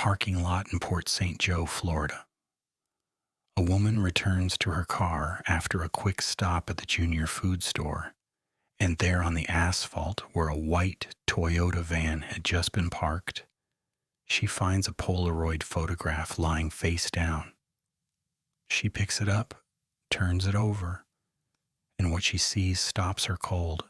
parking lot in Port St. Joe, Florida. A woman returns to her car after a quick stop at the junior food store, and there on the asphalt where a white Toyota van had just been parked, she finds a Polaroid photograph lying face down. She picks it up, turns it over, and what she sees stops her cold.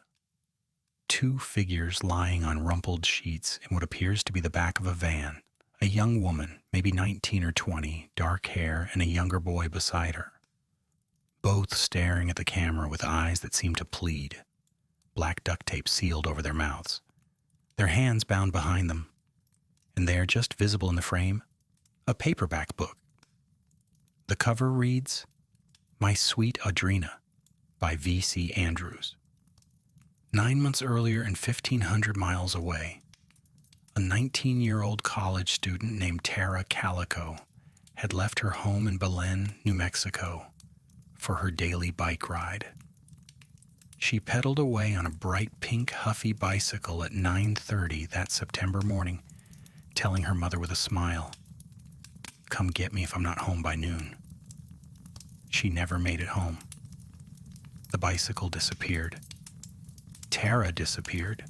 Two figures lying on rumpled sheets in what appears to be the back of a van. A young woman, maybe 19 or 20, dark hair, and a younger boy beside her. Both staring at the camera with eyes that seem to plead, black duct tape sealed over their mouths, their hands bound behind them, and there, just visible in the frame, a paperback book. The cover reads, My Sweet Audrina, by V.C. Andrews. 9 months earlier and 1,500 miles away, a 19-year-old college student named Tara Calico had left her home in Belen, New Mexico, for her daily bike ride. She pedaled away on a bright pink Huffy bicycle at 9:30 that September morning, telling her mother with a smile, "Come get me if I'm not home by noon." She never made it home. The bicycle disappeared. Tara disappeared.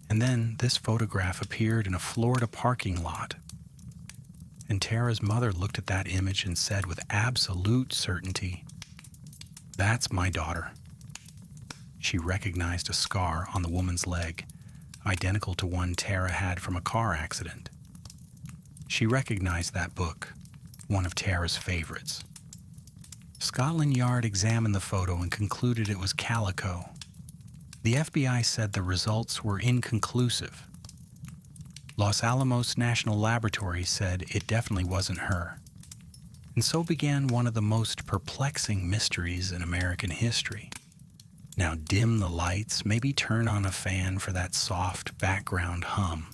And then this photograph appeared in a Florida parking lot. And Tara's mother looked at that image and said with absolute certainty, "That's my daughter." She recognized a scar on the woman's leg, identical to one Tara had from a car accident. She recognized that book, one of Tara's favorites. Scotland Yard examined the photo and concluded it was Calico. The FBI said the results were inconclusive. Los Alamos National Laboratory said it definitely wasn't her. And so began one of the most perplexing mysteries in American history. Now dim the lights, maybe turn on a fan for that soft background hum,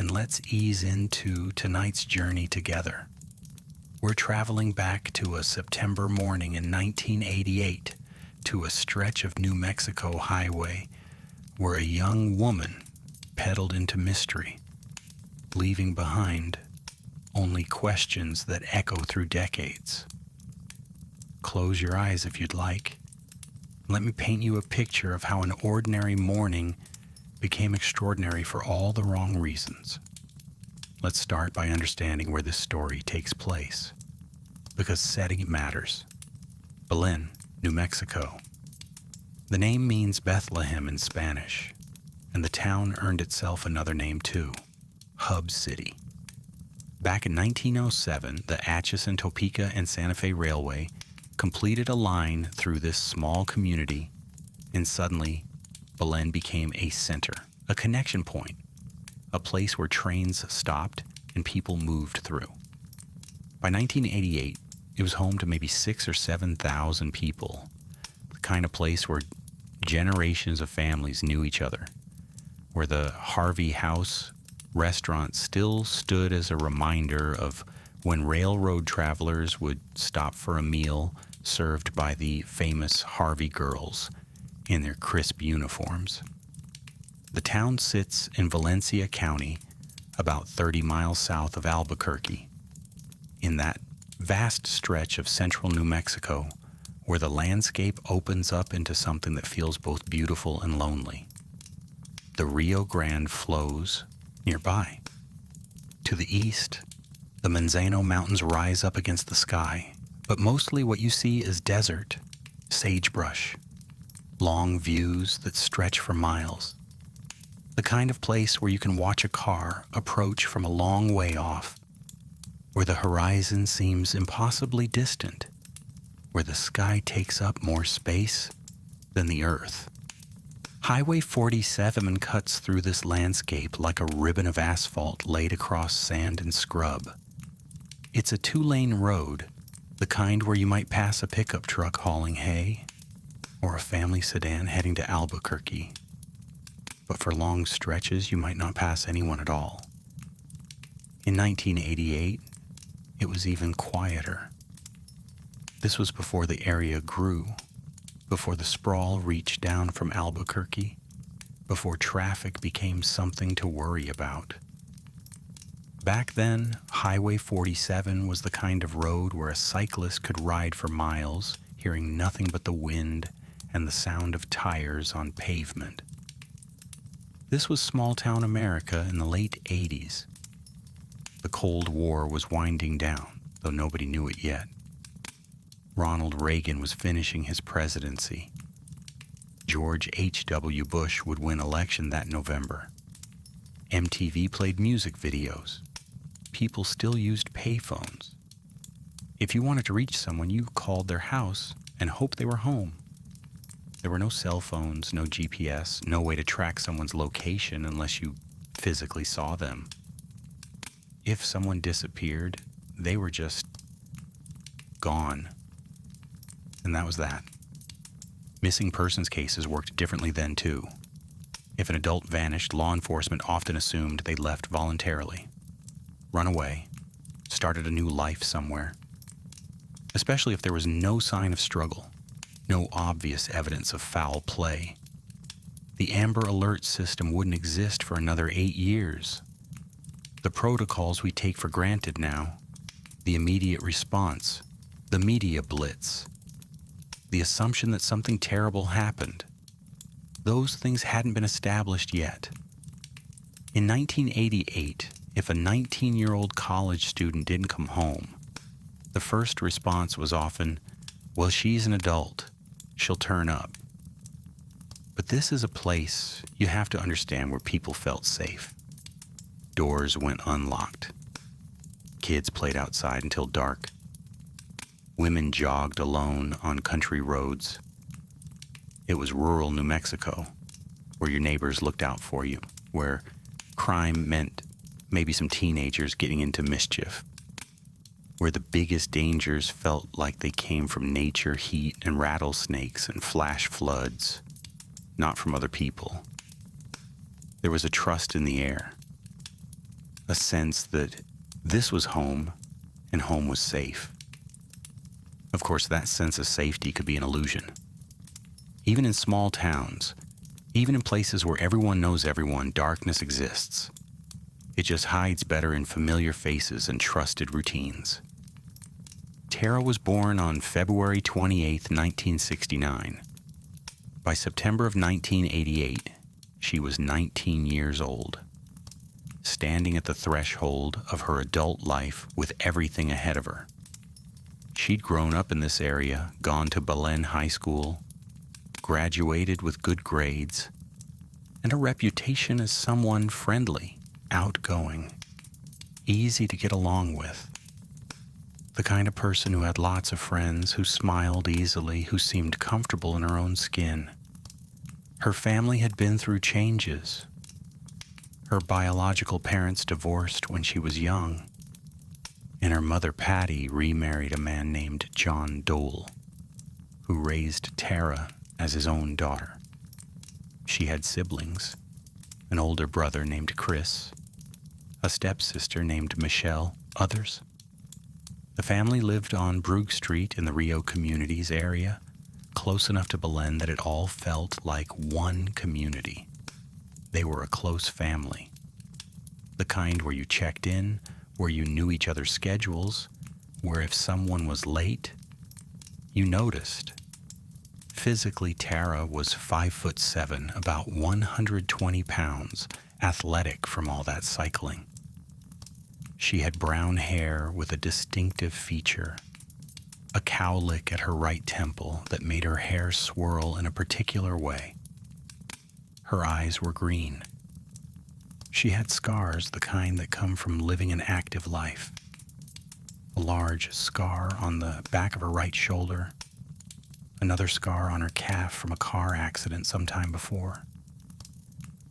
and let's ease into tonight's journey together. We're traveling back to a September morning in 1988, to a stretch of New Mexico highway where a young woman pedaled into mystery, leaving behind only questions that echo through decades. Close your eyes if you'd like. Let me paint you a picture of how an ordinary morning became extraordinary for all the wrong reasons. Let's start by understanding where this story takes place, because setting matters. Belen, New Mexico. The name means Bethlehem in Spanish, and the town earned itself another name too, Hub City. Back in 1907, the Atchison, Topeka, and Santa Fe Railway completed a line through this small community, and suddenly, Belen became a center, a connection point, a place where trains stopped and people moved through. By 1988, it was home to maybe 6,000 or 7,000 people, the kind of place where generations of families knew each other, where the Harvey House restaurant still stood as a reminder of when railroad travelers would stop for a meal served by the famous Harvey girls in their crisp uniforms. The town sits in Valencia County, about 30 miles south of Albuquerque, in that vast stretch of central New Mexico where the landscape opens up into something that feels both beautiful and lonely. The Rio Grande flows nearby. To the east, the Manzano Mountains rise up against the sky, but mostly what you see is desert, sagebrush, long views that stretch for miles. The kind of place where you can watch a car approach from a long way off, where the horizon seems impossibly distant, where the sky takes up more space than the earth. Highway 47 cuts through this landscape like a ribbon of asphalt laid across sand and scrub. It's a 2-lane road, the kind where you might pass a pickup truck hauling hay, or a family sedan heading to Albuquerque. But for long stretches, you might not pass anyone at all. In 1988, it was even quieter. This was before the area grew, before the sprawl reached down from Albuquerque, before traffic became something to worry about. Back then, Highway 47 was the kind of road where a cyclist could ride for miles, hearing nothing but the wind and the sound of tires on pavement. This was small-town America in the late 80s. The Cold War was winding down, though nobody knew it yet. Ronald Reagan was finishing his presidency. George H.W. Bush would win election that November. MTV played music videos. People still used payphones. If you wanted to reach someone, you called their house and hoped they were home. There were no cell phones, no GPS, no way to track someone's location unless you physically saw them. If someone disappeared, they were just gone. And that was that. Missing persons cases worked differently then, too. If an adult vanished, law enforcement often assumed they left voluntarily, run away, started a new life somewhere. Especially if there was no sign of struggle, no obvious evidence of foul play. The Amber Alert system wouldn't exist for another 8 years. The protocols we take for granted now, the immediate response, the media blitz, the assumption that something terrible happened, those things hadn't been established yet. In 1988, if a 19-year-old college student didn't come home, the first response was often, well, she's an adult, she'll turn up. But this is a place you have to understand where people felt safe. Doors went unlocked. Kids played outside until dark. Women jogged alone on country roads. It was rural New Mexico, where your neighbors looked out for you, where crime meant maybe some teenagers getting into mischief, where the biggest dangers felt like they came from nature, heat, and rattlesnakes and flash floods, not from other people. There was a trust in the air, a sense that this was home and home was safe. Of course, that sense of safety could be an illusion. Even in small towns, even in places where everyone knows everyone, darkness exists. It just hides better in familiar faces and trusted routines. Tara was born on February 28, 1969. By September of 1988, she was 19 years old, standing at the threshold of her adult life with everything ahead of her. She'd grown up in this area, gone to Belen High School, graduated with good grades, and a reputation as someone friendly, outgoing, easy to get along with. The kind of person who had lots of friends, who smiled easily, who seemed comfortable in her own skin. Her family had been through changes. Her biological parents divorced when she was young, and her mother Patty remarried a man named John Dole, who raised Tara as his own daughter. She had siblings, an older brother named Chris, a stepsister named Michelle, others. The family lived on Brugge Street in the Rio Communities area, close enough to Belen that it all felt like one community. They were a close family, the kind where you checked in, where you knew each other's schedules, where if someone was late, you noticed. Physically, Tara was 5'7", about 120 pounds, athletic from all that cycling. She had brown hair with a distinctive feature, a cowlick at her right temple that made her hair swirl in a particular way. Her eyes were green. She had scars, the kind that come from living an active life. A large scar on the back of her right shoulder, another scar on her calf from a car accident sometime before,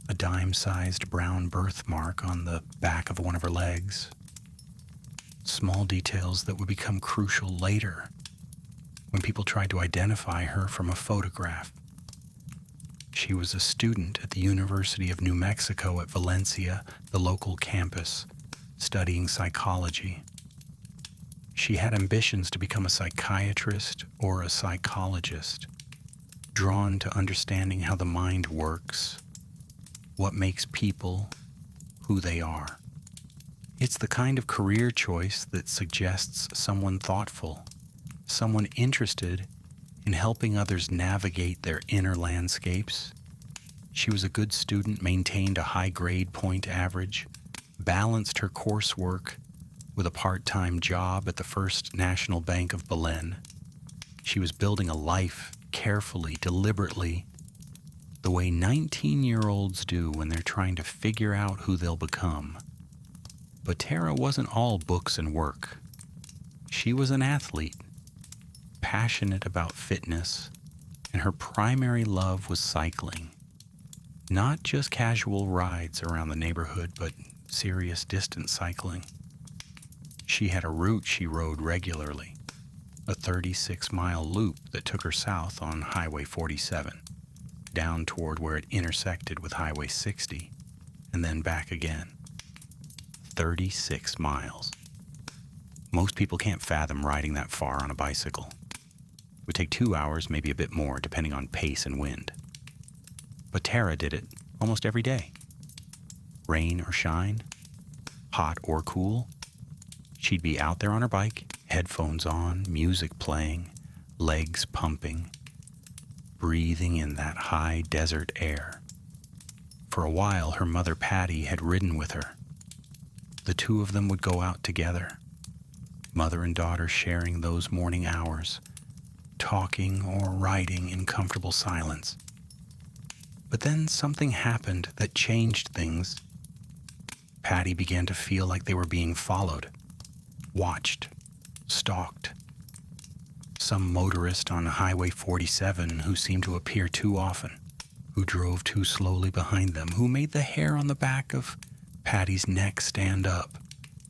a dime-sized brown birthmark on the back of one of her legs. Small details that would become crucial later when people tried to identify her from a photograph. She was a student at the University of New Mexico at Valencia, the local campus, studying psychology. She had ambitions to become a psychiatrist or a psychologist, drawn to understanding how the mind works, what makes people who they are. It's the kind of career choice that suggests someone thoughtful, someone interested in helping others navigate their inner landscapes. She was a good student, maintained a high grade point average, balanced her coursework with a part-time job at the First National Bank of Belen. She was building a life carefully, deliberately, the way 19-year-olds do when they're trying to figure out who they'll become. But Tara wasn't all books and work. She was an athlete, passionate about fitness, and her primary love was cycling. Not just casual rides around the neighborhood, but serious distance cycling. She had a route she rode regularly, a 36-mile loop that took her south on Highway 47, down toward where it intersected with Highway 60, and then back again. 36 miles. Most people can't fathom riding that far on a bicycle. It would take 2 hours, maybe a bit more, depending on pace and wind. But Tara did it almost every day. Rain or shine, hot or cool, she'd be out there on her bike, headphones on, music playing, legs pumping, breathing in that high desert air. For a while, her mother Patty had ridden with her. The two of them would go out together, mother and daughter sharing those morning hours, talking or riding in comfortable silence. But then something happened that changed things. Patty began to feel like they were being followed, watched, stalked. Some motorist on Highway 47 who seemed to appear too often, who drove too slowly behind them, who made the hair on the back of Patty's neck stand up.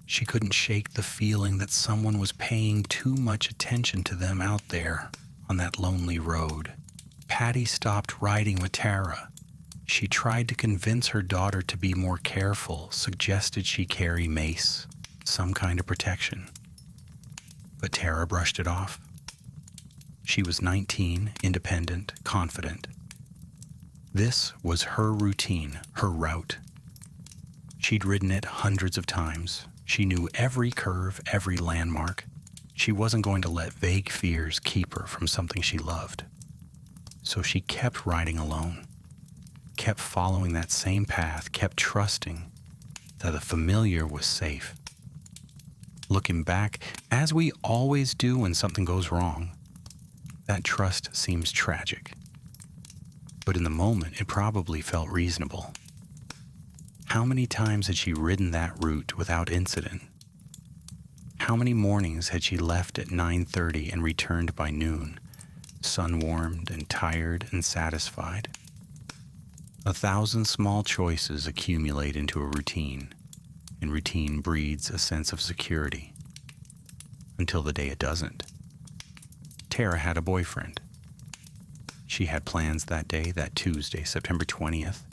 She couldn't shake the feeling that someone was paying too much attention to them out there on that lonely road. Patty stopped riding with Tara. She tried to convince her daughter to be more careful, suggested she carry mace, some kind of protection. But Tara brushed it off. She was 19, independent, confident. This was her routine, her route. She'd ridden it hundreds of times. She knew every curve, every landmark. She wasn't going to let vague fears keep her from something she loved. So she kept riding alone, kept following that same path, kept trusting that the familiar was safe. Looking back, as we always do when something goes wrong, that trust seems tragic. But in the moment, it probably felt reasonable. How many times had she ridden that route without incident? How many mornings had she left at 9:30 and returned by noon, sun-warmed and tired and satisfied? 1,000 small choices accumulate into a routine, and routine breeds a sense of security. Until the day it doesn't. Tara had a boyfriend. She had plans that day, that Tuesday, September 20th.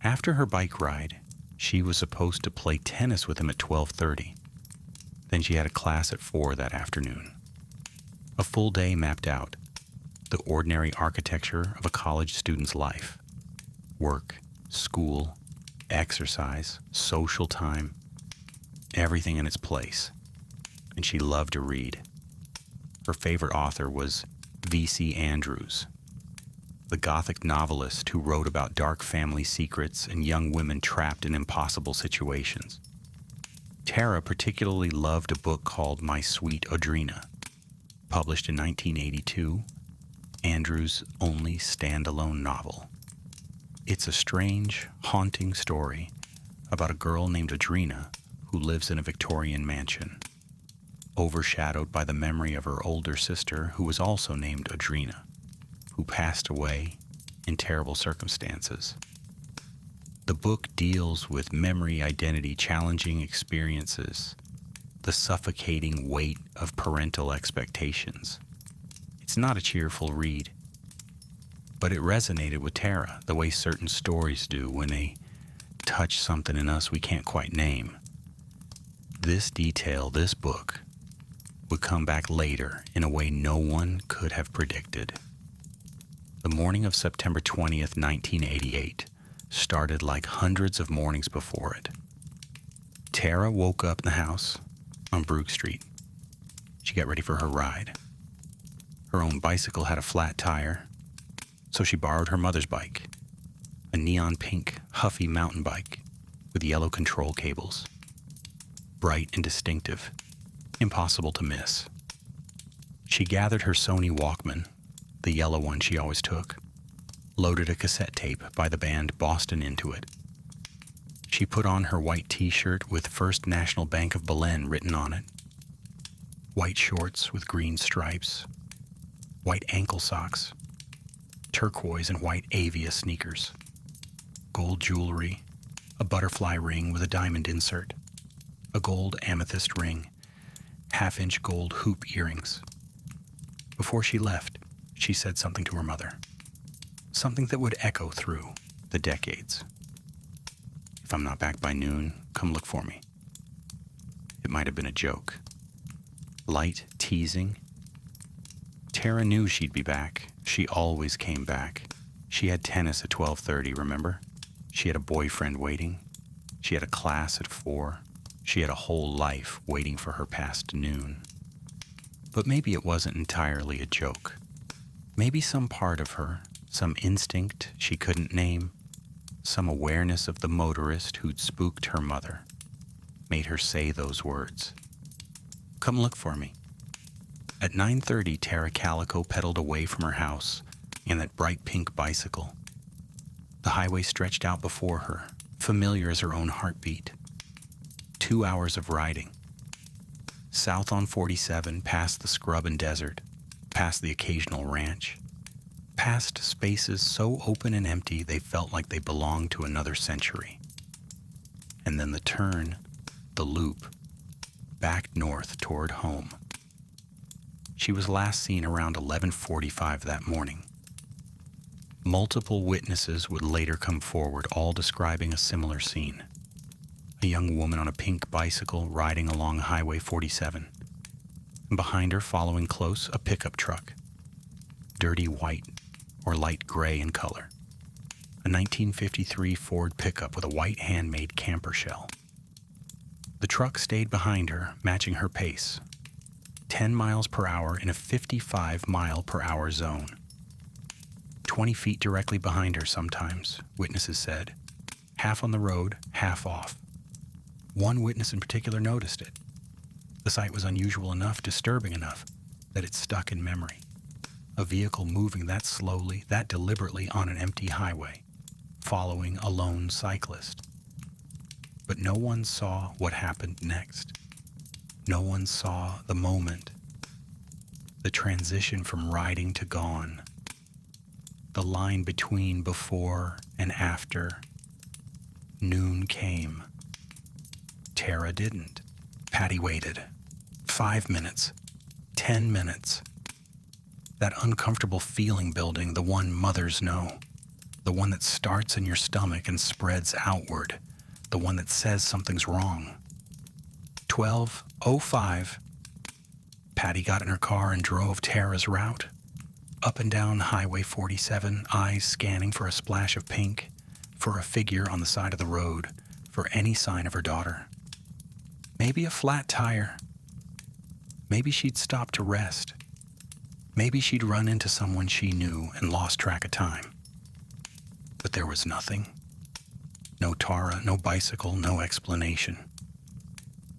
After her bike ride, she was supposed to play tennis with him at 12:30. Then she had a class at 4 that afternoon. A full day mapped out, the ordinary architecture of a college student's life. Work, school, exercise, social time, everything in its place. And she loved to read. Her favorite author was V.C. Andrews, the Gothic novelist who wrote about dark family secrets and young women trapped in impossible situations. Tara particularly loved a book called My Sweet Audrina, published in 1982, Andrews' only standalone novel. It's a strange, haunting story about a girl named Audrina who lives in a Victorian mansion, overshadowed by the memory of her older sister who was also named Audrina, who passed away in terrible circumstances. The book deals with memory identity challenging experiences, the suffocating weight of parental expectations. It's not a cheerful read, but it resonated with Tara the way certain stories do when they touch something in us we can't quite name. This detail, this book, would come back later in a way no one could have predicted. The morning of September 20th, 1988, started like hundreds of mornings before it. Tara woke up in the house on Brook Street. She got ready for her ride. Her own bicycle had a flat tire, so she borrowed her mother's bike, a neon pink, Huffy mountain bike with yellow control cables. Bright and distinctive, impossible to miss. She gathered her Sony Walkman, the yellow one she always took, loaded a cassette tape by the band Boston into it. She put on her white t-shirt with First National Bank of Belen written on it, white shorts with green stripes, white ankle socks, turquoise and white Avia sneakers, gold jewelry, a butterfly ring with a diamond insert, a gold amethyst ring, half-inch gold hoop earrings. Before she left, she said something to her mother, something that would echo through the decades. If I'm not back by noon, come look for me. It might have been a joke. Light teasing. Tara knew she'd be back. She always came back. She had tennis at 12:30, remember? She had a boyfriend waiting. She had a class at 4. She had a whole life waiting for her past noon. But maybe it wasn't entirely a joke. Maybe some part of her, some instinct she couldn't name, some awareness of the motorist who'd spooked her mother, made her say those words. Come look for me. At 9:30, Tara Calico pedaled away from her house in that bright pink bicycle. The highway stretched out before her, familiar as her own heartbeat. 2 hours of riding. South on 47, past the scrub and desert, past the occasional ranch, past spaces so open and empty they felt like they belonged to another century. And then the turn, the loop, back north toward home. She was last seen around 11:45 that morning. Multiple witnesses would later come forward, all describing a similar scene. A young woman on a pink bicycle riding along Highway 47. And behind her, following close, a pickup truck. Dirty white or light gray in color. A 1953 Ford pickup with a white handmade camper shell. The truck stayed behind her, matching her pace. 10 miles per hour in a 55 mile per hour zone. 20 feet directly behind her sometimes, witnesses said. Half on the road, half off. One witness in particular noticed it. The sight was unusual enough, disturbing enough, that it stuck in memory. A vehicle moving that slowly, that deliberately on an empty highway, following a lone cyclist. But no one saw what happened next. No one saw the moment, the transition from riding to gone, the line between before and after. Noon came. Tara didn't. Patty waited. 5 minutes. 10 minutes. That uncomfortable feeling building, the one mothers know. The one that starts in your stomach and spreads outward. The one that says something's wrong. 12:05. Patty got in her car and drove Tara's route. Up and down Highway 47, eyes scanning for a splash of pink, for a figure on the side of the road, for any sign of her daughter. Maybe a flat tire. Maybe she'd stopped to rest. Maybe she'd run into someone she knew and lost track of time. But there was nothing. No Tara, no bicycle, no explanation.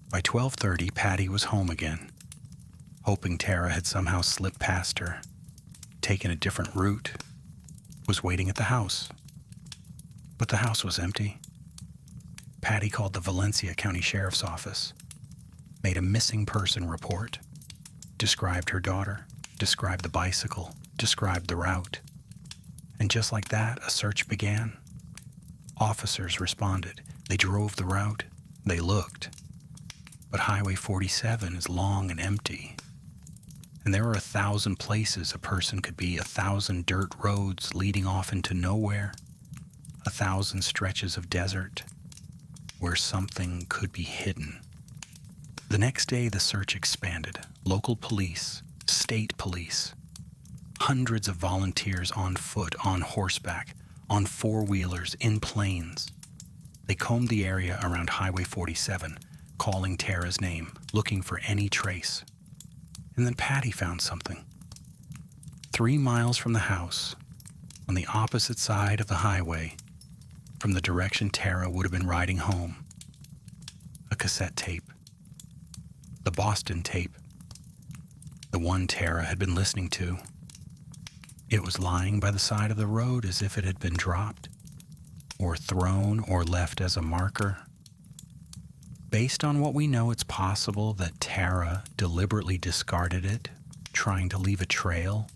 By 12:30, Patty was home again, hoping Tara had somehow slipped past her, taken a different route, was waiting at the house. But the house was empty. Patty called the Valencia County Sheriff's Office, made a missing person report, described her daughter, described the bicycle, described the route. And just like that, a search began. Officers responded. They drove the route. They looked. But Highway 47 is long and empty. And there are 1,000 places a person could be, 1,000 dirt roads leading off into nowhere, 1,000 stretches of desert where something could be hidden. The next day, the search expanded. Local police, state police, hundreds of volunteers on foot, on horseback, on four-wheelers, in planes. They combed the area around Highway 47, calling Tara's name, looking for any trace. And then Patty found something. 3 miles from the house, on the opposite side of the highway, from the direction Tara would have been riding home, a cassette tape. The Boston tape. The one Tara had been listening to. It was lying by the side of the road as if it had been dropped, or thrown or left as a marker. Based on what we know, it's possible that Tara deliberately discarded it, trying to leave a trail.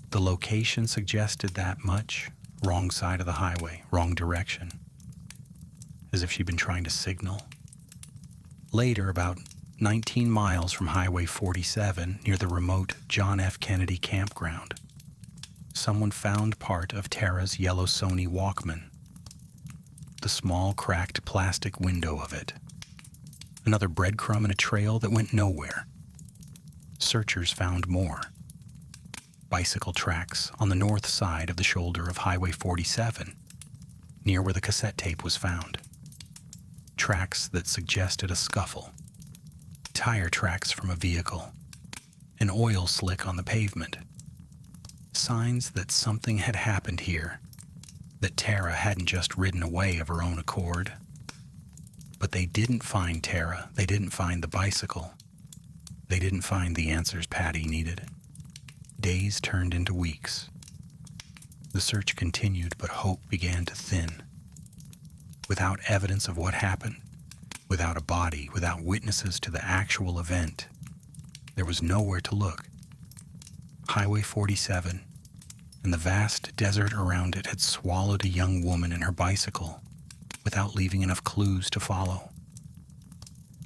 The location suggested that much. Wrong side of the highway, wrong direction. As if she'd been trying to signal. Later, about 19 miles from Highway 47, near the remote John F. Kennedy campground, someone found part of Tara's yellow Sony Walkman. The small, cracked plastic window of it. Another breadcrumb in a trail that went nowhere. Searchers found more. Bicycle tracks on the north side of the shoulder of Highway 47, near where the cassette tape was found. Tracks that suggested a scuffle. Tire tracks from a vehicle. An oil slick on the pavement. Signs that something had happened here, that Tara hadn't just ridden away of her own accord. But they didn't find Tara. They didn't find the bicycle. They didn't find the answers Patty needed. Days turned into weeks. The search continued, but hope began to thin. Without evidence of what happened, without a body, without witnesses to the actual event, there was nowhere to look. Highway 47 and the vast desert around it had swallowed a young woman and her bicycle without leaving enough clues to follow.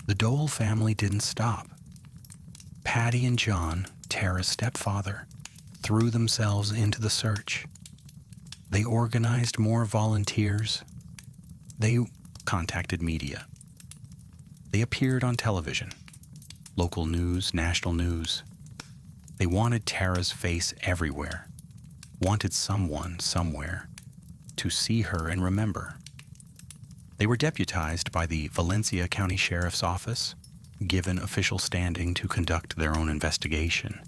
The Dole family didn't stop. Patty and John, Tara's stepfather, threw themselves into the search. They organized more volunteers. They contacted media. They appeared on television, local news, national news. They wanted Tara's face everywhere, wanted someone, somewhere, to see her and remember. They were deputized by the Valencia County Sheriff's Office, given official standing to conduct their own investigation.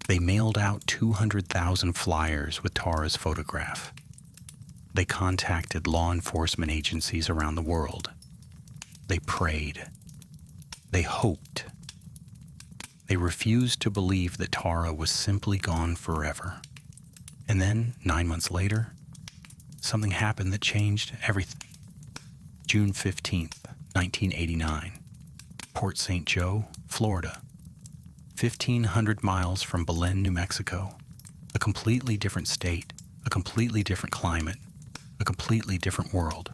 They mailed out 200,000 flyers with Tara's photograph. They contacted law enforcement agencies around the world. They prayed. They hoped. They refused to believe that Tara was simply gone forever. And then, 9 months later, something happened that changed everything. June 15th, 1989. Port St. Joe, Florida. 1,500 miles from Belen, New Mexico. A completely different state, a completely different climate, a completely different world.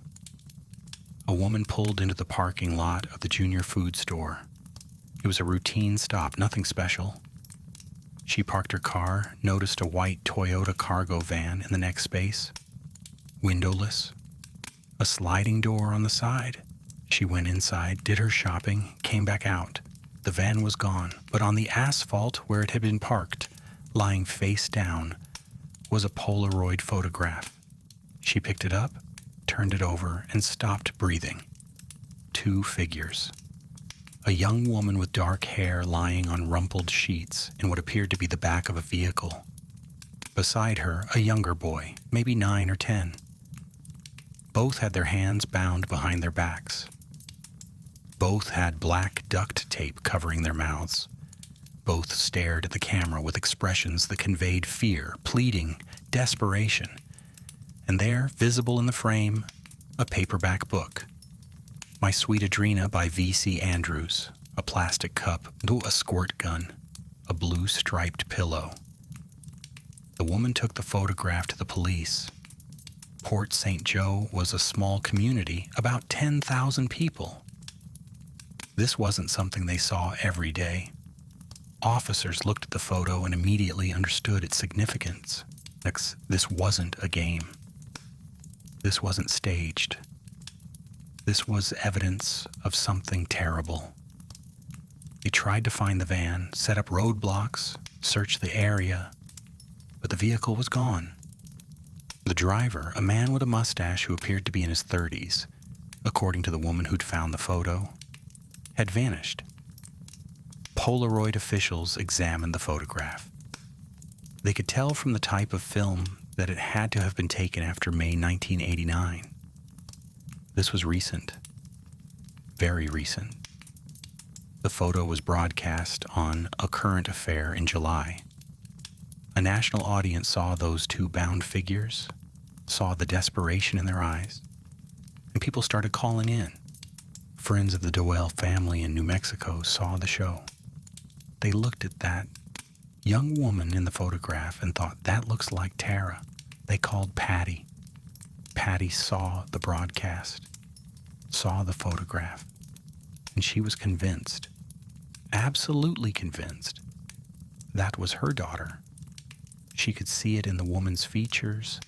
A woman pulled into the parking lot of the junior food store. It was a routine stop, nothing special. She parked her car, noticed a white Toyota cargo van in the next space. Windowless. A sliding door on the side. She went inside, did her shopping, came back out. The van was gone, but on the asphalt where it had been parked, lying face down, was a Polaroid photograph. She picked it up, turned it over, and stopped breathing. 2 figures. A young woman with dark hair lying on rumpled sheets in what appeared to be the back of a vehicle. Beside her, a younger boy, maybe 9 or 10. Both had their hands bound behind their backs. Both had black duct tape covering their mouths. Both stared at the camera with expressions that conveyed fear, pleading, desperation. And there, visible in the frame, a paperback book. My Sweet Adrena by V.C. Andrews, a plastic cup, a squirt gun, a blue striped pillow. The woman took the photograph to the police. Port St. Joe was a small community, about 10,000 people. This wasn't something they saw every day. Officers looked at the photo and immediately understood its significance. This wasn't a game. This wasn't staged. This was evidence of something terrible. They tried to find the van, set up roadblocks, search the area, but the vehicle was gone. The driver, a man with a mustache who appeared to be in his 30s, according to the woman who'd found the photo, had vanished. Polaroid officials examined the photograph. They could tell from the type of film that it had to have been taken after May 1989. This was recent. Very recent. The photo was broadcast on A Current Affair in July. A national audience saw those two bound figures, saw the desperation in their eyes, and people started calling in. Friends of the Doyle family in New Mexico saw the show. They looked at that young woman in the photograph and thought, that looks like Tara. They called Patty. Patty saw the broadcast, saw the photograph, and she was convinced, absolutely convinced, that was her daughter. She could see it in the woman's features,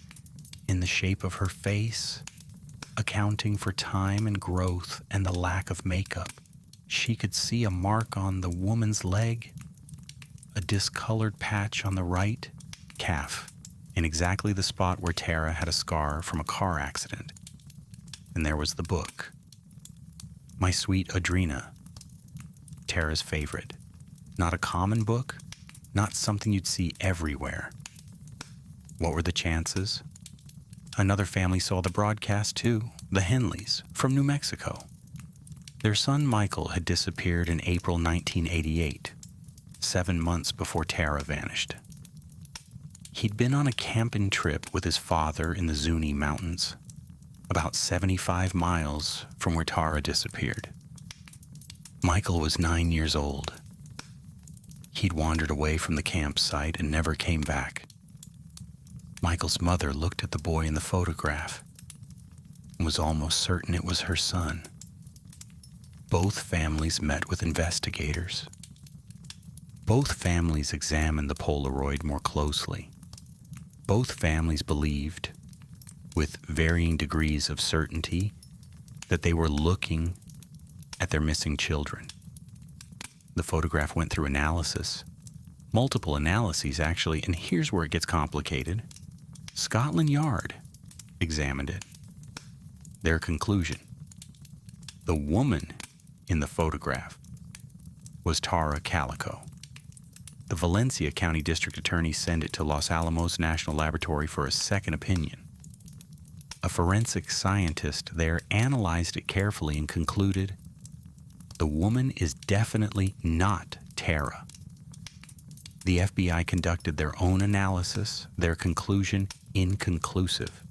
in the shape of her face, accounting for time and growth and the lack of makeup. She could see a mark on the woman's leg, a discolored patch on the right calf, in exactly the spot where Tara had a scar from a car accident. And there was the book, My Sweet Audrina, Tara's favorite. Not a common book, not something you'd see everywhere. What were the chances? Another family saw the broadcast too, the Henleys, from New Mexico. Their son Michael had disappeared in April 1988, 7 months before Tara vanished. He'd been on a camping trip with his father in the Zuni Mountains, about 75 miles from where Tara disappeared. Michael was 9 years old. He'd wandered away from the campsite and never came back. Michael's mother looked at the boy in the photograph and was almost certain it was her son. Both families met with investigators. Both families examined the Polaroid more closely. Both families believed, with varying degrees of certainty, that they were looking at their missing children. The photograph went through analysis, multiple analyses actually, and here's where it gets complicated. Scotland Yard examined it. Their conclusion: the woman in the photograph was Tara Calico. The Valencia County District Attorney sent it to Los Alamos National Laboratory for a second opinion. A forensic scientist there analyzed it carefully and concluded, the woman is definitely not Tara. The FBI conducted their own analysis, their conclusion inconclusive.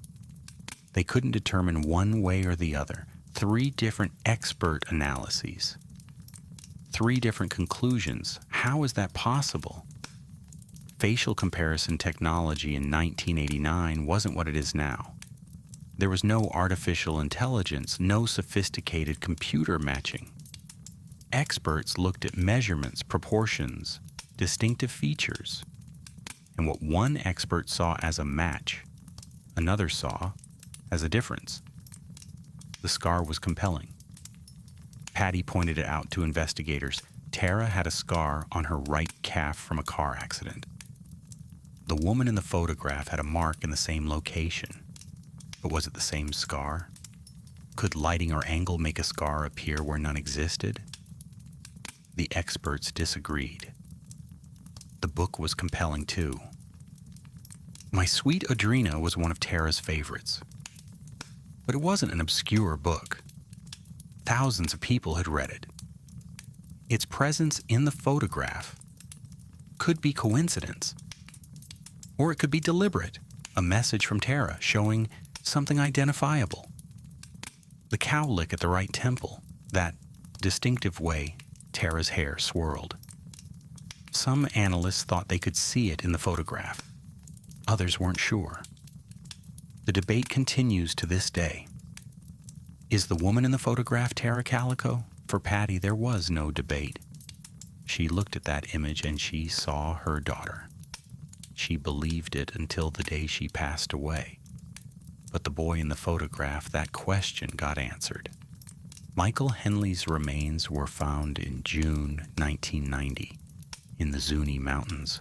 They couldn't determine one way or the other. 3 different expert analyses. 3 different conclusions. How is that possible? Facial comparison technology in 1989 wasn't what it is now. There was no artificial intelligence, no sophisticated computer matching. Experts looked at measurements, proportions, distinctive features, and what one expert saw as a match, another saw as a difference. The scar was compelling. Patty pointed it out to investigators. Tara had a scar on her right calf from a car accident. The woman in the photograph had a mark in the same location, but was it the same scar? Could lighting or angle make a scar appear where none existed? The experts disagreed. The book was compelling too. My Sweet Audrina was one of Tara's favorites. But it wasn't an obscure book. Thousands of people had read it. Its presence in the photograph could be coincidence, or it could be deliberate, a message from Tara showing something identifiable. The cowlick at the right temple, that distinctive way Tara's hair swirled. Some analysts thought they could see it in the photograph. Others weren't sure. The debate continues to this day. Is the woman in the photograph Tara Calico? For Patty, there was no debate. She looked at that image and she saw her daughter. She believed it until the day she passed away. But the boy in the photograph, that question got answered. Michael Henley's remains were found in June 1990 in the Zuni Mountains,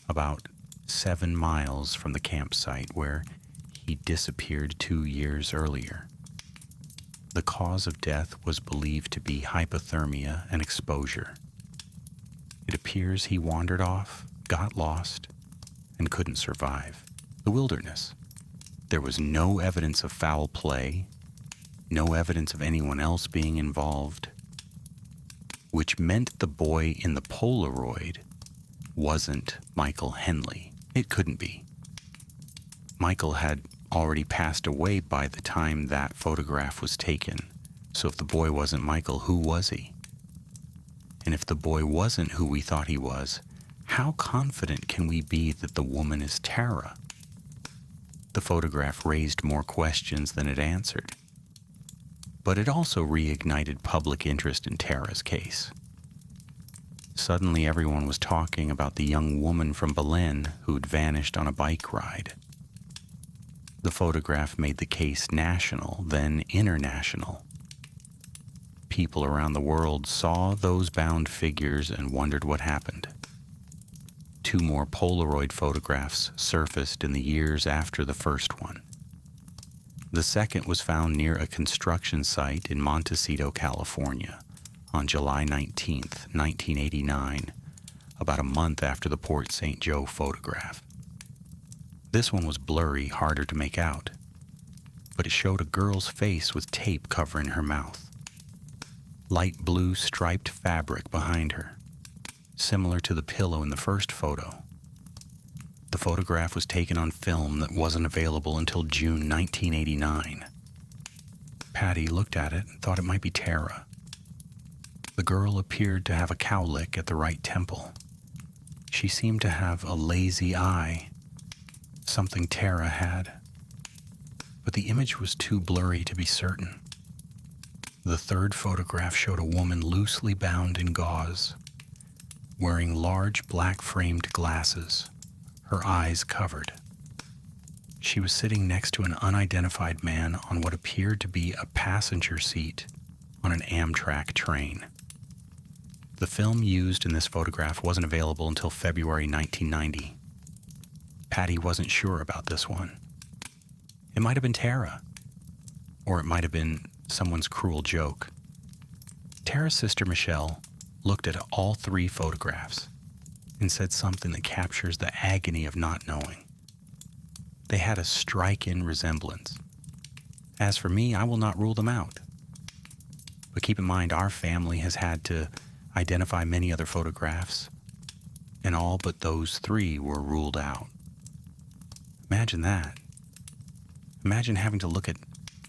about 7 miles from the campsite where he disappeared 2 years earlier. The cause of death was believed to be hypothermia and exposure. It appears he wandered off, got lost, and couldn't survive the wilderness. There was no evidence of foul play, no evidence of anyone else being involved, which meant the boy in the Polaroid wasn't Michael Henley. It couldn't be. Michael had already passed away by the time that photograph was taken. So if the boy wasn't Michael, who was he? And if the boy wasn't who we thought he was, how confident can we be that the woman is Tara? The photograph raised more questions than it answered. But it also reignited public interest in Tara's case. Suddenly everyone was talking about the young woman from Belen who'd vanished on a bike ride. The photograph made the case national, then international. People around the world saw those bound figures and wondered what happened. 2 more Polaroid photographs surfaced in the years after the first one. The second was found near a construction site in Montecito, California, on July 19, 1989, about a month after the Port St. Joe photograph. This one was blurry, harder to make out, but it showed a girl's face with tape covering her mouth. Light blue striped fabric behind her, similar to the pillow in the first photo. The photograph was taken on film that wasn't available until June 1989. Patty looked at it and thought it might be Tara. The girl appeared to have a cowlick at the right temple. She seemed to have a lazy eye, something Tara had. But the image was too blurry to be certain. The third photograph showed a woman loosely bound in gauze, wearing large black-framed glasses, her eyes covered. She was sitting next to an unidentified man on what appeared to be a passenger seat on an Amtrak train. The film used in this photograph wasn't available until February 1990. Patty wasn't sure about this one. It might have been Tara, or it might have been someone's cruel joke. Tara's sister Michelle looked at all 3 photographs and said something that captures the agony of not knowing. They had a strike-in resemblance. As for me, I will not rule them out. But keep in mind, our family has had to identify many other photographs, and all but those 3 were ruled out. Imagine that. Imagine having to look at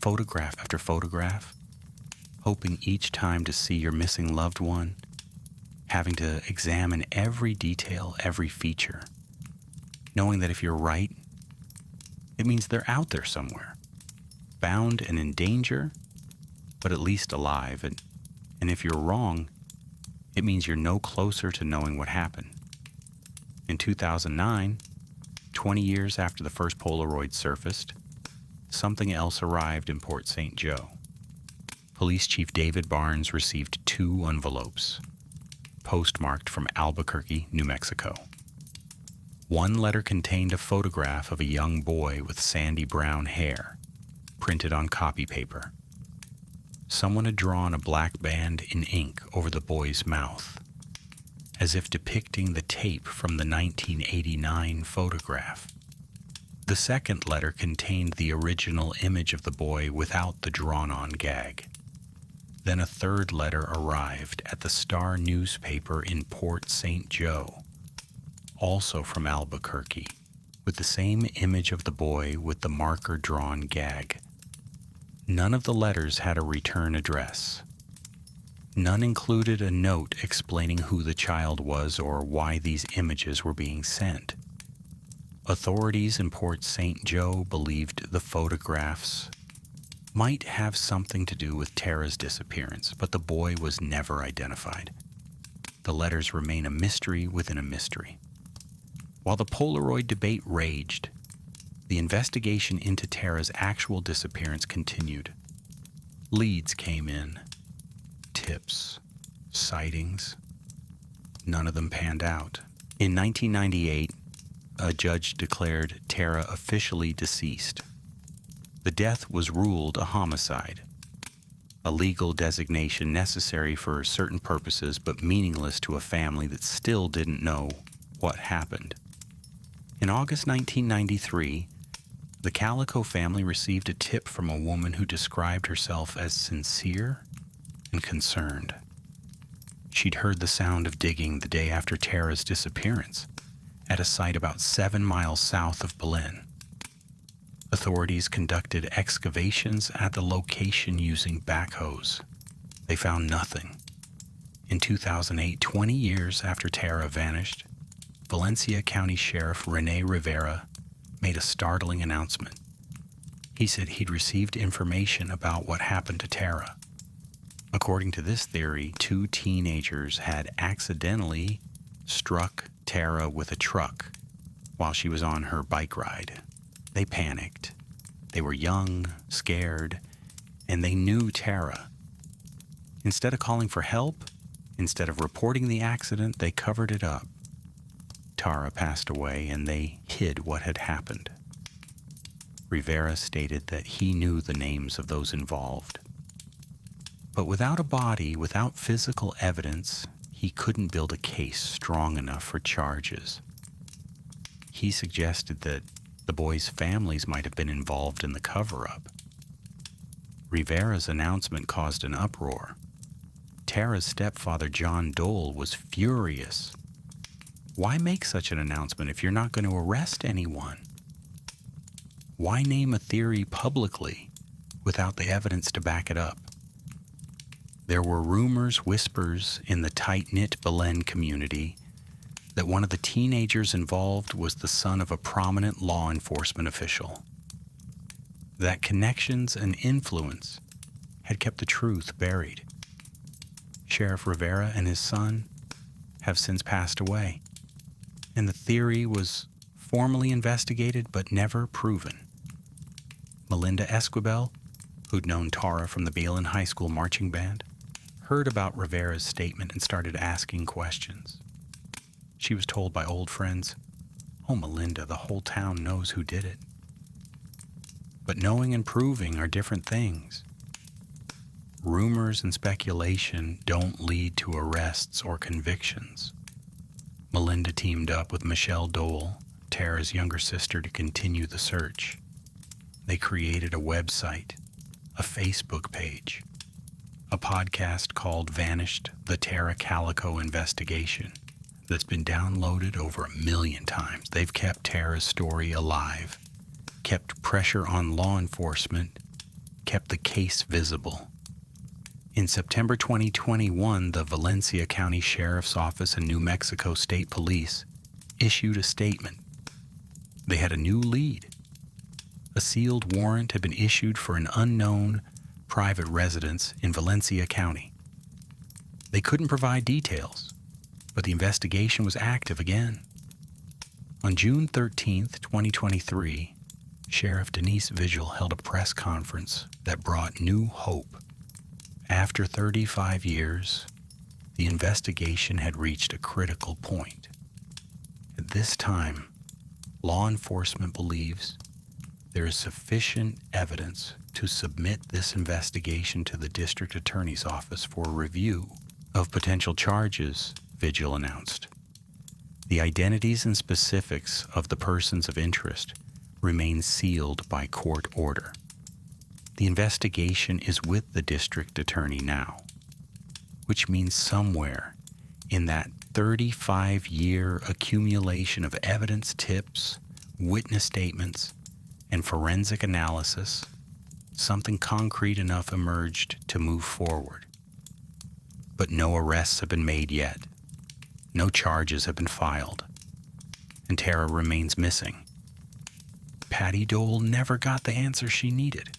photograph after photograph, hoping each time to see your missing loved one, having to examine every detail, every feature, knowing that if you're right, it means they're out there somewhere, bound and in danger, but at least alive. And if you're wrong, it means you're no closer to knowing what happened. In 2009, 20 years after the first Polaroid surfaced, something else arrived in Port St. Joe. Police Chief David Barnes received 2 envelopes, postmarked from Albuquerque, New Mexico. One letter contained a photograph of a young boy with sandy brown hair, printed on copy paper. Someone had drawn a black band in ink over the boy's mouth, as if depicting the tape from the 1989 photograph. The second letter contained the original image of the boy without the drawn-on gag. Then a third letter arrived at the Star newspaper in Port St. Joe, also from Albuquerque, with the same image of the boy with the marker-drawn gag. None of the letters had a return address. None included a note explaining who the child was or why these images were being sent. Authorities in Port St. Joe believed the photographs might have something to do with Tara's disappearance, but the boy was never identified. The letters remain a mystery within a mystery. While the Polaroid debate raged, the investigation into Tara's actual disappearance continued. Leads came in, tips, sightings. None of them panned out. In 1998, a judge declared Tara officially deceased, The death was ruled a homicide, a legal designation necessary for certain purposes but meaningless to a family that still didn't know what happened. In August 1993, the Calico family received a tip from a woman who described herself as sincere and concerned. She'd heard the sound of digging the day after Tara's disappearance at a site about 7 miles south of Belen. Authorities conducted excavations at the location using backhoes. They found nothing. In 2008, 20 years after Tara vanished, Valencia County Sheriff Rene Rivera made a startling announcement. He said he'd received information about what happened to Tara. According to this theory, 2 teenagers had accidentally struck Tara with a truck while she was on her bike ride. They panicked. They were young, scared, and they knew Tara. Instead of calling for help, instead of reporting the accident, they covered it up. Tara passed away, and they hid what had happened. Rivera stated that he knew the names of those involved. But without a body, without physical evidence, he couldn't build a case strong enough for charges. He suggested that the boys' families might have been involved in the cover-up. Rivera's announcement caused an uproar. Tara's stepfather, John Dole, was furious. Why make such an announcement if you're not going to arrest anyone? Why name a theory publicly without the evidence to back it up? There were rumors, whispers in the tight-knit Belen community that one of the teenagers involved was the son of a prominent law enforcement official. That connections and influence had kept the truth buried. Sheriff Rivera and his son have since passed away, and the theory was formally investigated but never proven. Melinda Esquivel, who'd known Tara from the Belen High School marching band, heard about Rivera's statement and started asking questions. She was told by old friends, "Oh, Melinda, the whole town knows who did it." But knowing and proving are different things. Rumors and speculation don't lead to arrests or convictions. Melinda teamed up with Michelle Dole, Tara's younger sister, to continue the search. They created a website, a Facebook page, a podcast called Vanished: The Tara Calico Investigation that's been downloaded over 1 million times. They've kept Tara's story alive, kept pressure on law enforcement, kept the case visible. In September 2021, the Valencia County Sheriff's Office and New Mexico State Police issued a statement. They had a new lead. A sealed warrant had been issued for an unknown private residence in Valencia County. They couldn't provide details, but the investigation was active again. On June 13th, 2023, Sheriff Denise Vigil held a press conference that brought new hope. After 35 years, the investigation had reached a critical point. At this time, law enforcement believes there is sufficient evidence to submit this investigation to the district attorney's office for review of potential charges, Vigil announced. The identities and specifics of the persons of interest remain sealed by court order. The investigation is with the district attorney now, which means somewhere in that 35-year accumulation of evidence, tips, witness statements, and forensic analysis, something concrete enough emerged to move forward. But no arrests have been made yet. No charges have been filed. And Tara remains missing. Patty Dole never got the answer she needed.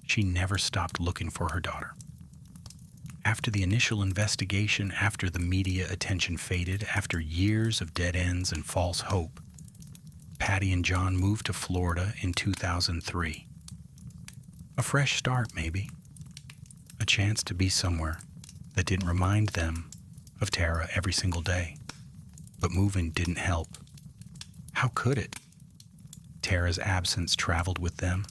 She never stopped looking for her daughter. After the initial investigation, after the media attention faded, after years of dead ends and false hope, Patty and John moved to Florida in 2003. A fresh start, maybe. A chance to be somewhere that didn't remind them of Tara every single day. But moving didn't help. How could it? Tara's absence traveled with them,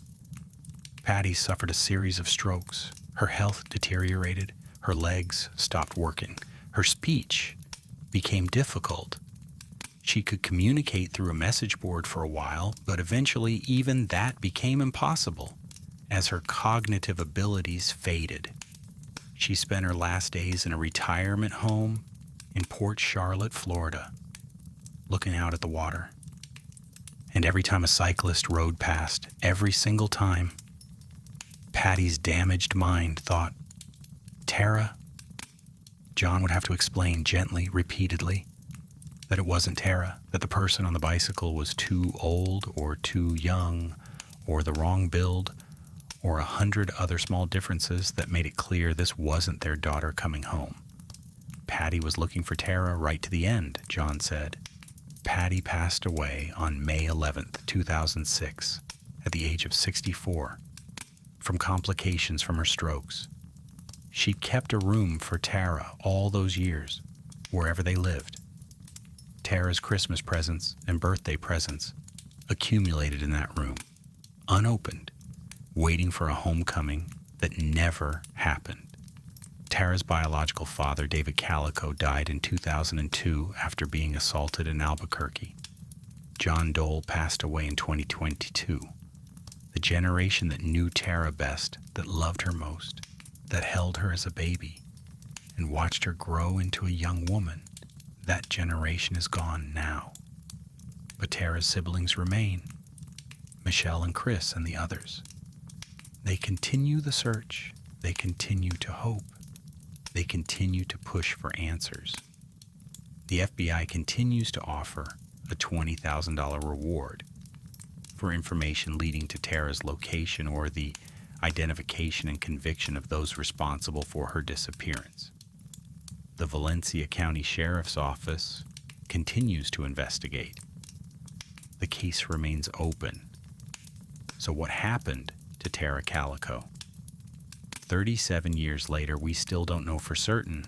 Patty suffered a series of strokes. Her health deteriorated. Her legs stopped working. Her speech became difficult. She could communicate through a message board for a while, but eventually even that became impossible as her cognitive abilities faded. She spent her last days in a retirement home in Port Charlotte, Florida, looking out at the water. And every time a cyclist rode past, every single time, Patty's damaged mind thought, Tara? John would have to explain gently, repeatedly, that it wasn't Tara, that the person on the bicycle was too old or too young or the wrong build or 100 other small differences that made it clear this wasn't their daughter coming home. Patty was looking for Tara right to the end, John said. Patty passed away on May 11th, 2006, at the age of 64, from complications from her strokes. She'd kept a room for Tara all those years, wherever they lived. Tara's Christmas presents and birthday presents accumulated in that room, unopened, waiting for a homecoming that never happened. Tara's biological father, David Calico, died in 2002 after being assaulted in Albuquerque. John Dole passed away in 2022. The generation that knew Tara best, that loved her most, that held her as a baby and watched her grow into a young woman, that generation is gone now. But Tara's siblings remain, Michelle and Chris and the others. They continue the search. They continue to hope. They continue to push for answers. The FBI continues to offer a $20,000 reward for information leading to Tara's location or the identification and conviction of those responsible for her disappearance. The Valencia County Sheriff's Office continues to investigate. The case remains open. So what happened to Tara Calico? 37 years later, we still don't know for certain,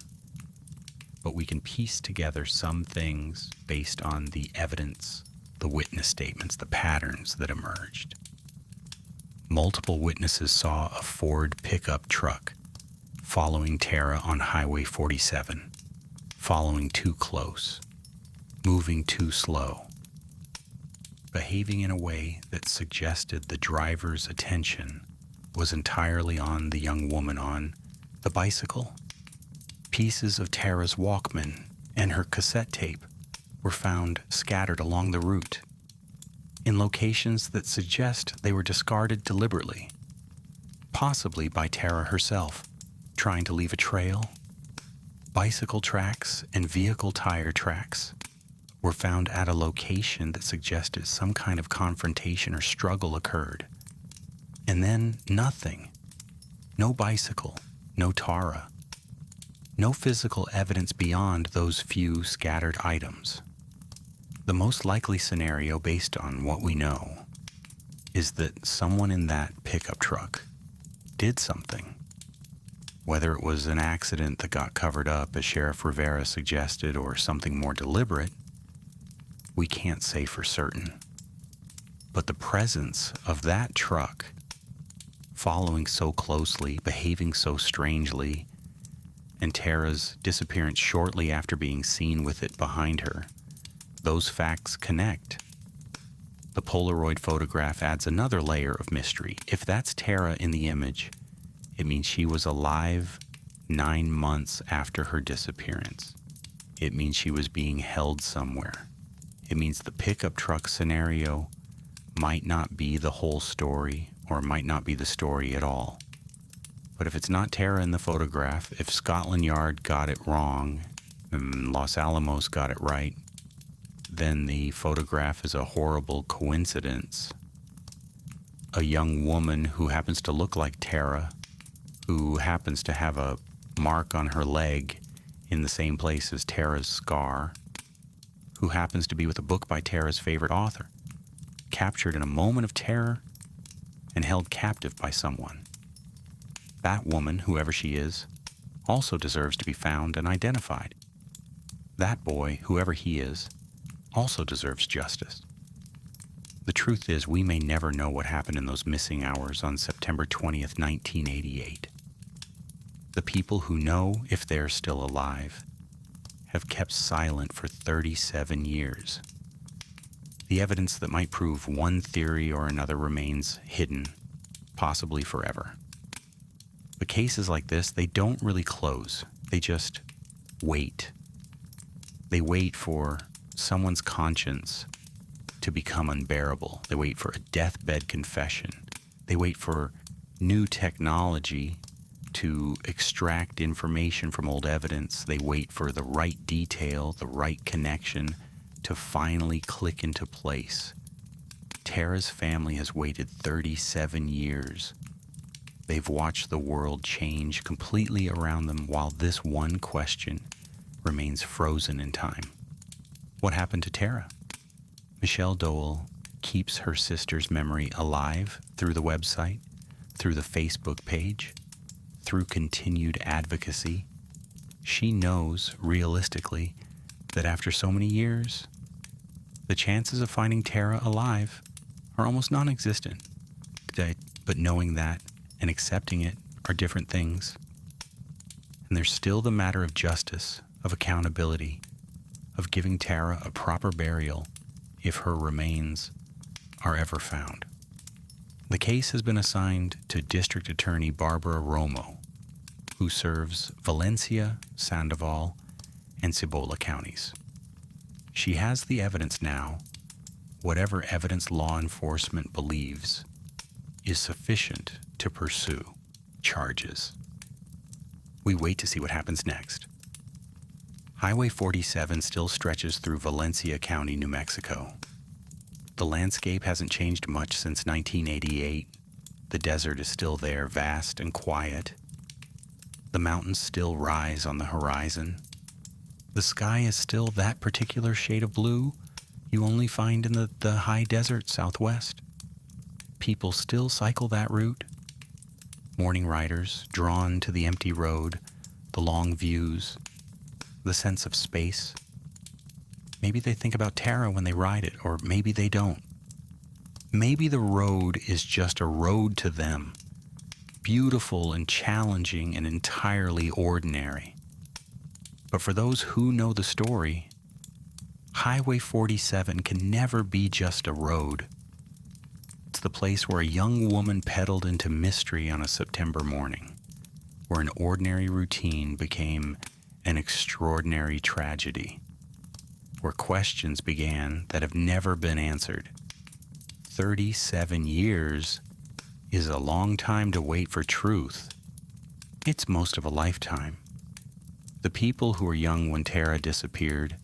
but we can piece together some things based on the evidence, the witness statements, the patterns that emerged. Multiple witnesses saw a Ford pickup truck following Tara on Highway 47, following too close, moving too slow, behaving in a way that suggested the driver's attention was entirely on the young woman on the bicycle. Pieces of Tara's Walkman and her cassette tape were found scattered along the route in locations that suggest they were discarded deliberately, possibly by Tara herself, trying to leave a trail. Bicycle tracks and vehicle tire tracks were found at a location that suggested some kind of confrontation or struggle occurred. And then nothing. No bicycle, no Tara. No physical evidence beyond those few scattered items. The most likely scenario, based on what we know, is that someone in that pickup truck did something. Whether it was an accident that got covered up, as Sheriff Rivera suggested, or something more deliberate, we can't say for certain. But the presence of that truck, following so closely, behaving so strangely, and Tara's disappearance shortly after being seen with it behind her, those facts connect. The Polaroid photograph adds another layer of mystery. If that's Tara in the image, it means she was alive 9 months after her disappearance. It means she was being held somewhere. It means the pickup truck scenario might not be the whole story, or might not be the story at all. But if it's not Tara in the photograph, if Scotland Yard got it wrong and Los Alamos got it right, then the photograph is a horrible coincidence. A young woman who happens to look like Tara, who happens to have a mark on her leg in the same place as Tara's scar, who happens to be with a book by Tara's favorite author, captured in a moment of terror and held captive by someone. That woman, whoever she is, also deserves to be found and identified. That boy, whoever he is, also deserves justice. The truth is, we may never know what happened in those missing hours on September 20th, 1988. The people who know if they're still alive have kept silent for 37 years. The evidence that might prove one theory or another remains hidden, possibly forever. But cases like this, they don't really close. They just wait. They wait for someone's conscience to become unbearable. They wait for a deathbed confession. They wait for new technology to extract information from old evidence. They wait for the right detail, the right connection to finally click into place. Tara's family has waited 37 years. They've watched the world change completely around them while this one question remains frozen in time. What happened to Tara? Michelle Dole keeps her sister's memory alive through the website, through the Facebook page, through continued advocacy. She knows, realistically, that after so many years, the chances of finding Tara alive are almost non-existent. But knowing that and accepting it are different things. And there's still the matter of justice, of accountability, of giving Tara a proper burial if her remains are ever found. The case has been assigned to District Attorney Barbara Romo, who serves Valencia, Sandoval, and Cibola counties. She has the evidence now. Whatever evidence law enforcement believes is sufficient to pursue charges. We wait to see what happens next. Highway 47 still stretches through Valencia County, New Mexico. The landscape hasn't changed much since 1988. The desert is still there, vast and quiet. The mountains still rise on the horizon. The sky is still that particular shade of blue you only find in the high desert southwest. People still cycle that route. Morning riders drawn to the empty road, the long views, the sense of space. Maybe they think about Tara when they ride it, or maybe they don't. Maybe the road is just a road to them, beautiful and challenging and entirely ordinary. But for those who know the story, Highway 47 can never be just a road. It's the place where a young woman pedaled into mystery on a September morning, where an ordinary routine became an extraordinary tragedy, where questions began that have never been answered. 37 years is a long time to wait for truth. It's most of a lifetime. The people who were young when Tara disappeared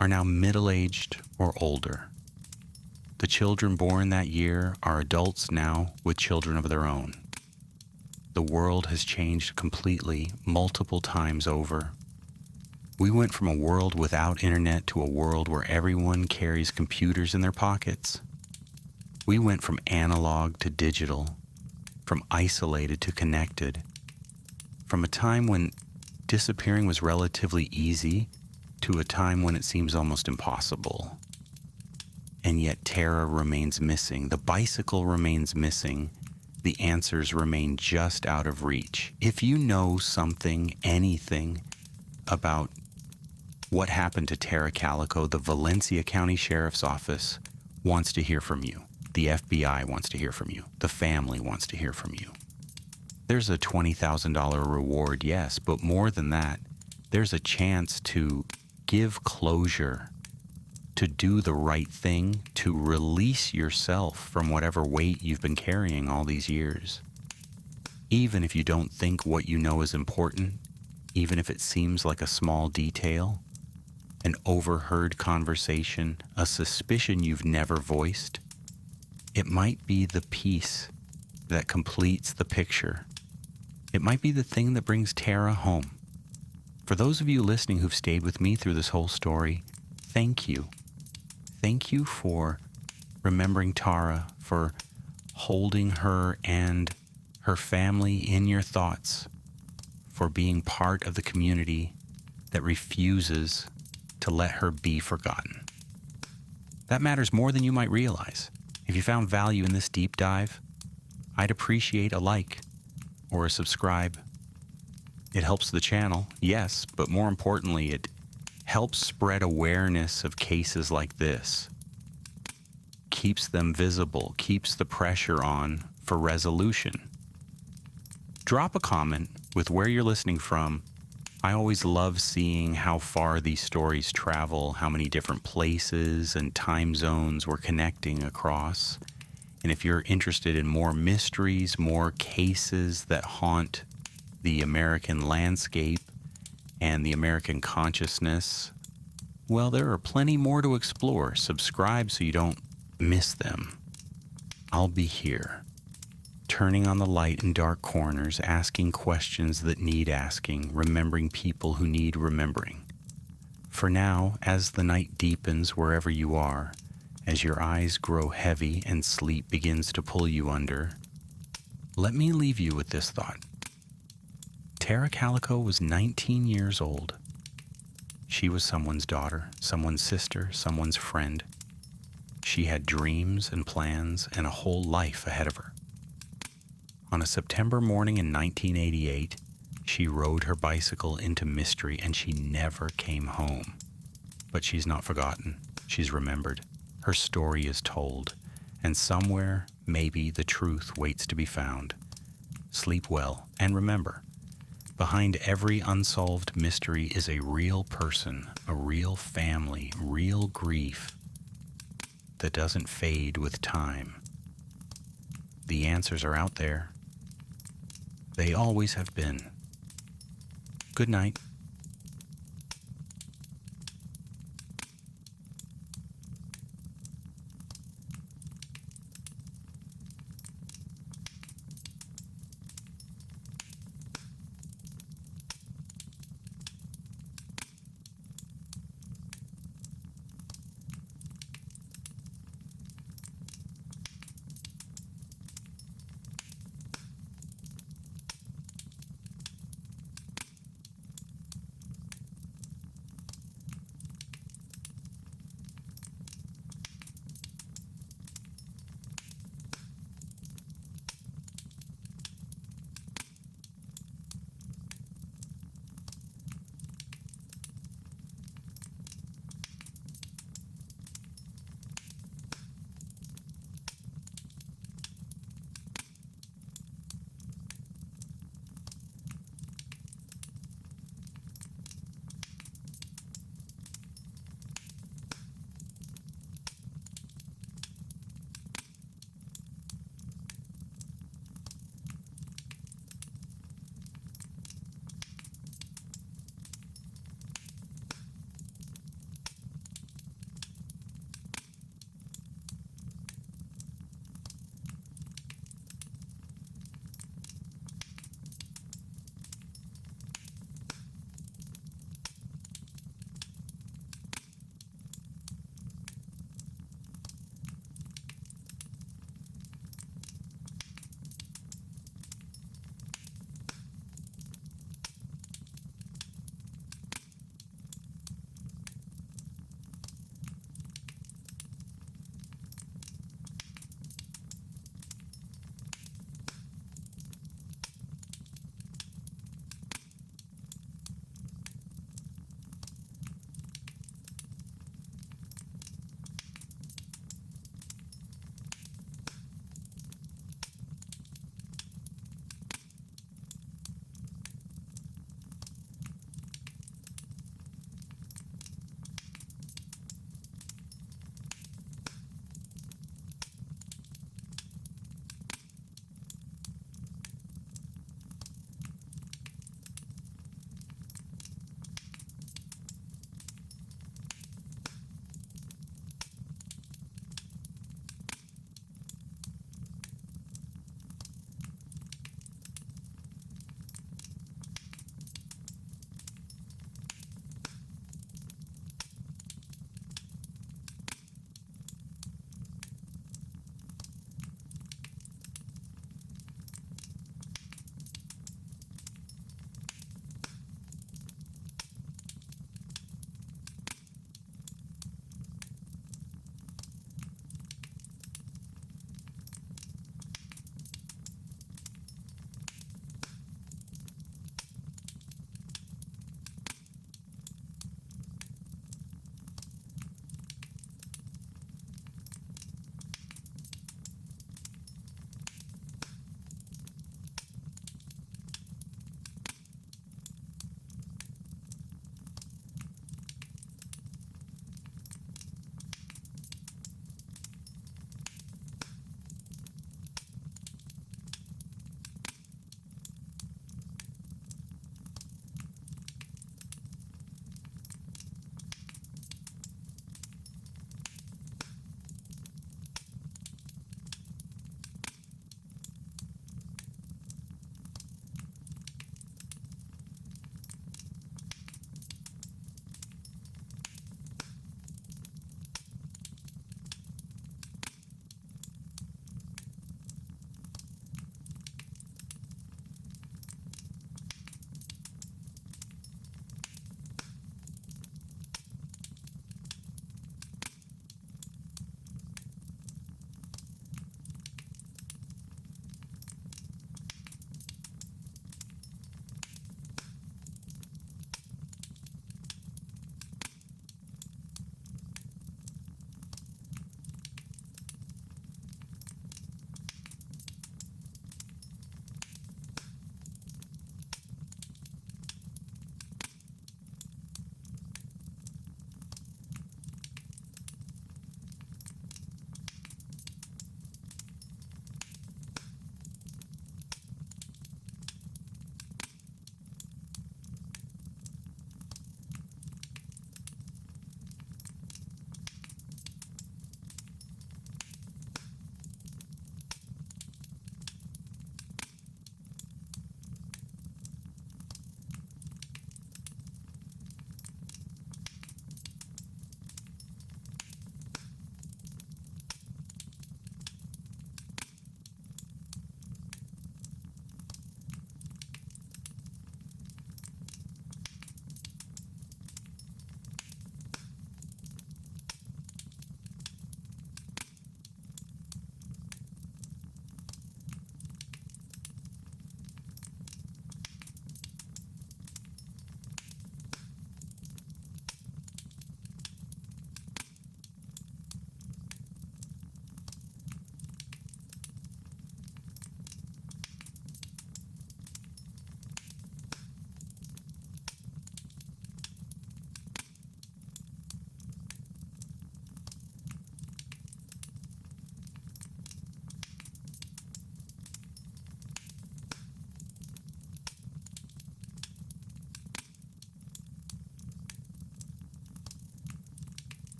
are now middle-aged or older. The children born that year are adults now with children of their own. The world has changed completely multiple times over. We went from a world without internet to a world where everyone carries computers in their pockets. We went from analog to digital, from isolated to connected, from a time when disappearing was relatively easy to a time when it seems almost impossible. And yet Tara remains missing. The bicycle remains missing. The answers remain just out of reach. If you know something, anything about what happened to Tara Calico, the Valencia County Sheriff's Office wants to hear from you. The FBI wants to hear from you. The family wants to hear from you. There's a $20,000 reward, yes, but more than that, there's a chance to give closure, to do the right thing, to release yourself from whatever weight you've been carrying all these years. Even if you don't think what you know is important, even if it seems like a small detail, an overheard conversation, a suspicion you've never voiced, it might be the piece that completes the picture. It might be the thing that brings Tara home. For those of you listening who've stayed with me through this whole story, thank you. Thank you for remembering Tara, for holding her and her family in your thoughts, for being part of the community that refuses to let her be forgotten. That matters more than you might realize. If you found value in this deep dive, I'd appreciate a like or a subscribe. It helps the channel, yes, but more importantly, it helps spread awareness of cases like this. Keeps them visible, keeps the pressure on for resolution. Drop a comment with where you're listening from. I always love seeing how far these stories travel, how many different places and time zones we're connecting across. And if you're interested in more mysteries, more cases that haunt the American landscape and the American consciousness, well, there are plenty more to explore. Subscribe so you don't miss them. I'll be here, turning on the light in dark corners, asking questions that need asking, remembering people who need remembering. For now, as the night deepens wherever you are, as your eyes grow heavy and sleep begins to pull you under, let me leave you with this thought. Tara Calico was 19 years old. She was someone's daughter, someone's sister, someone's friend. She had dreams and plans and a whole life ahead of her. On a September morning in 1988, she rode her bicycle into mystery and she never came home. But she's not forgotten. She's remembered. Her story is told. And somewhere, maybe, the truth waits to be found. Sleep well and remember, behind every unsolved mystery is a real person, a real family, real grief that doesn't fade with time. The answers are out there. They always have been. Good night.